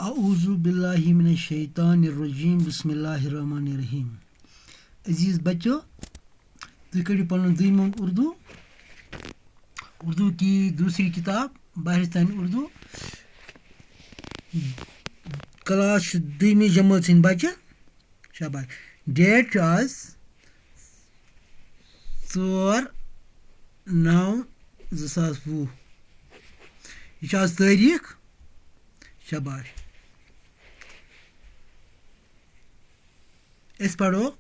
अऊज़ु बिल्लाहि मिनश शैतानिर रजीम बिस्मिल्लाहिर रहमानिर रहीम। अजीज़ बच्चों, तुम करियो पढ़ो दुइम उर्दू की दूसरी किताब बारिस्तान उर्दू क्लास दुइमी जमात सिंह बच्चे शाबाश। डेट आज 4/9/2020 यह आज तारीख शाबाश। इस पढ़ो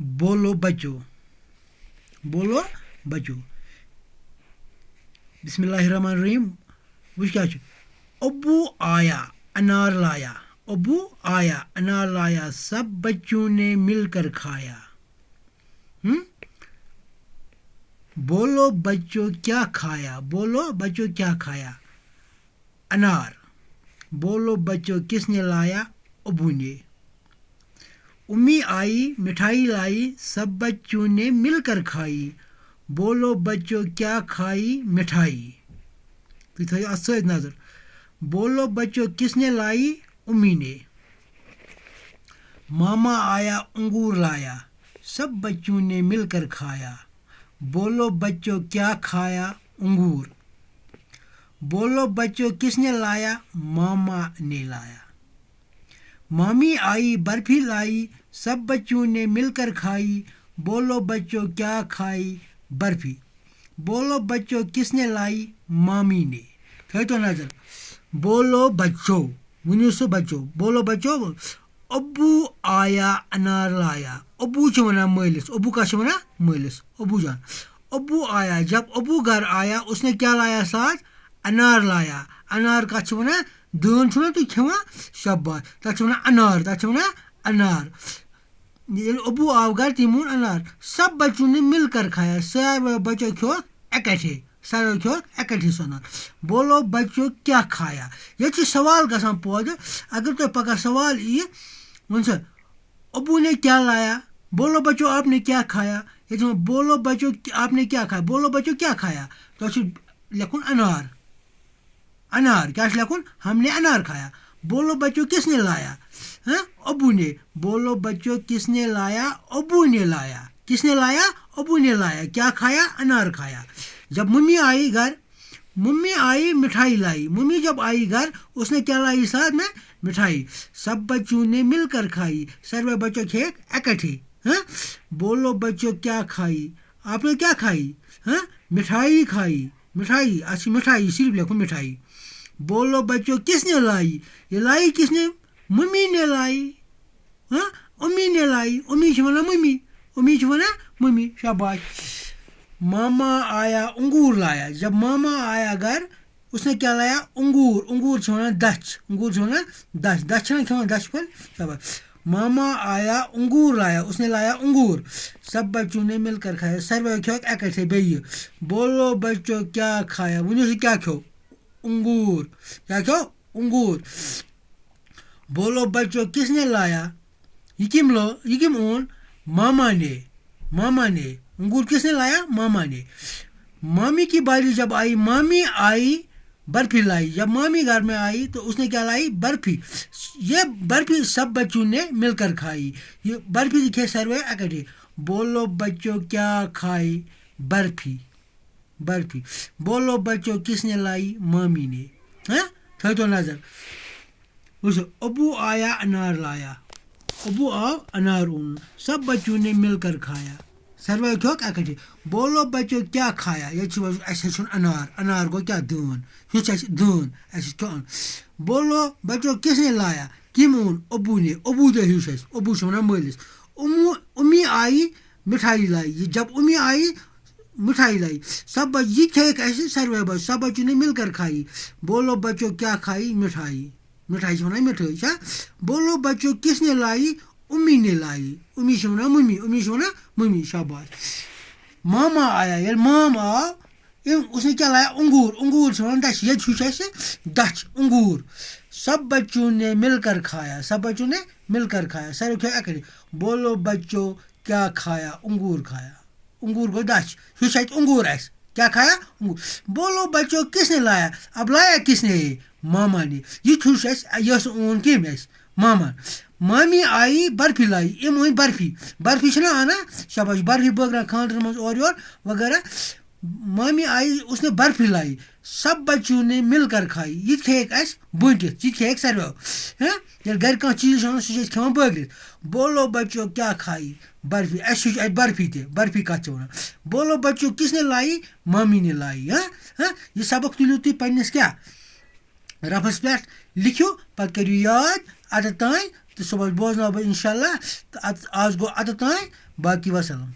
बोलो बच्चों बिस्मिल्लाहिर्रहमानिर्रहीम। वह क्या अबू आया अनार लाया, अबू आया अनार लाया, सब बच्चों ने मिलकर खाया। बोलो बच्चों क्या खाया, बोलो बच्चों क्या खाया। अनार। बोलो बच्चों किसने लाया, अबू ने। उम्मी आई मिठाई लाई, सब बच्चों ने मिलकर खाई। बोलो बच्चों क्या खाई मिठाई। तो थोड़ी नजर। बोलो बच्चों किसने लाई, उम्मी ने। मामा आया अंगूर लाया, सब बच्चों ने मिलकर खाया। बोलो बच्चों क्या खाया, अंगूर। बोलो बच्चों किसने लाया, मामा ने लाया। मामी आई बर्फी लाई, सब बच्चों ने मिलकर खाई। बोलो बच्चों क्या खाई, बर्फी। बोलो बच्चों किसने लाई, मामी ने। तो नजर। बोलो बच्चों वनियो बच्चों, बोलो बच्चों। अबू आया अनार लाया, अबू वन मलिस, अबू का वन मलिस, अबू जान। अबू आया, जब अबू घर आया उसने क्या लाया साथ, अनार लाया। अनार का वन दान छुना तो खेवा शाबाश, तक वन अनार, तक वन अनार। अबू आव घर तिमोन अनार। सब बच्चों ने मिलकर खाया, सारे बच्चों खो इकट्ठे, सारे खो इकट्ठे सना। बोलो बच्चों क्या खाया। ये सवाल गसान पौध, अगर तो पका सवाल ये वन सर अबू ने क्या लाया, बोलो बच्चों आपने क्या खाया। ये बोलो बच्चों आपने क्या खाया, बोलो बच्चों क्या खाया। तो लिखुन अनार, अनार क्या लिखुन, हमने अनार खाया। बोलो बच्चों किसने लाया, अबू ने। बोलो बच्चों किसने लाया, अबू ने लाया। किसने लाया, अबू ने लाया। क्या खाया, अनार खाया। जब मम्मी आई घर, मम्मी आई मिठाई लाई। मम्मी जब आई घर उसने क्या लाई साथ में, मिठाई। सब बच्चों ने मिलकर खाई, सर्वे बच्चों खे इकट्ठे। बोलो बच्चों क्या खाई, आपने क्या खाई, मिठाई खाई। मिठाई अच्छी मिठाई सिर्फ लिखो मिठाई। बोलो बच्चों किसने लाई, ये लाई किसने, मम्मी ने लाई। उम्मी ने लाई, उम्मी वना मम्मी, उम्मी वना मम्मी शाबाश। मामा आया अंगूर लाया, जब मामा आया घर उसने क्या लाया, अंगूर। अंगूर वना दच, अंगूर वना दच, दच ना खेवा दच पर शाबाश। मामा आया अंगूर लाया, उसने लाया अंगूर। सब बच्चों ने मिलकर खाया, सर्वे खो इकट्ठे बेय। बोलो बच्चों क्या खाया, वनियो क्या खो, अंगूर। क्या क्यों, अंगूर। बोलो बच्चों किसने लाया, ये किम ओन, मामा ने। मामा ने अंगूर किसने लाया, मामा ने। मामी की बारी जब आई, मामी आई बर्फी लाई। जब मामी घर में आई तो उसने क्या लाई, बर्फी। ये बर्फी सब बच्चों ने मिलकर खाई। ये बर्फी दिखे सर्वे इकट्ठे। बोलो बच्चों क्या खाई, बर्फी, बर्फी। बोलो बच्चों किसने लाई, मामी ने। थे तो नजर। अबू आया अनार लाया, अबू आओ अनार उन, सब बच्चों ने मिलकर खाया। सर्वे क्यों इकट्ठे। बोलो बच्चों क्या खाया, ये अनार। अनार को क्या दान, ये दान क्यों। बोलो बच्चों किसने लाया, किम ओन, अबू ने। अबू तो अबू वन मलिस। उम्मी आई मिठाई लाई। जब उम्मी आई मिठाई लाई, सब ये खे कैसे सर्वे बच्चों, सब बच्चों ने मिलकर खाई। बोलो बच्चों क्या खाई, मिठाई। मिठाई वना मिठाई। बोलो बच्चों किसने लाई, उम्मी ने लाई। उम्मी वना मम्मी, उम्मी वना मम्मी शाबाश। मामा आया, ये मामा उसने क्या लाया, अंगूर। अंगूर वना दच, ये दच अंगूर। सब बच्चों ने मिलकर खाया, सब बच्चों ने मिलकर खाया, सारे क्या इकट्ठे। बोलो बच्चों क्या खाया, अंगूर खाया। अंगूर को दच, ये अंगूर क्या खाया अंगूर बोलो बच्चों किसने लाया अब लाया किसने मामा ने ये छुश यह ओन कम मामा मामी आई बर्फी लाई इम ओन बर्फी ना आना शाबाश बर्फी बगरा खानदान मज और योर वगैरह मामी आई उसने बर्फी लाई सब बच्चों ने मिलकर खाई ये खेक बुंटित ये खेक सर्वो ये घर कह चीज सह खान बगरित बोलो बच्चों क्या खाई बर्फी अ बर्फी कत वन बोलो बच्चों किसने लाई मामी ने लाई ये सबक तुलियो तुम पन्निस क्या रफस पे लिखियो पत करियो याद अत तान तो सुबह बोजन बह इंशाल्लाह तो आज गो अत तान बाकी वसलम।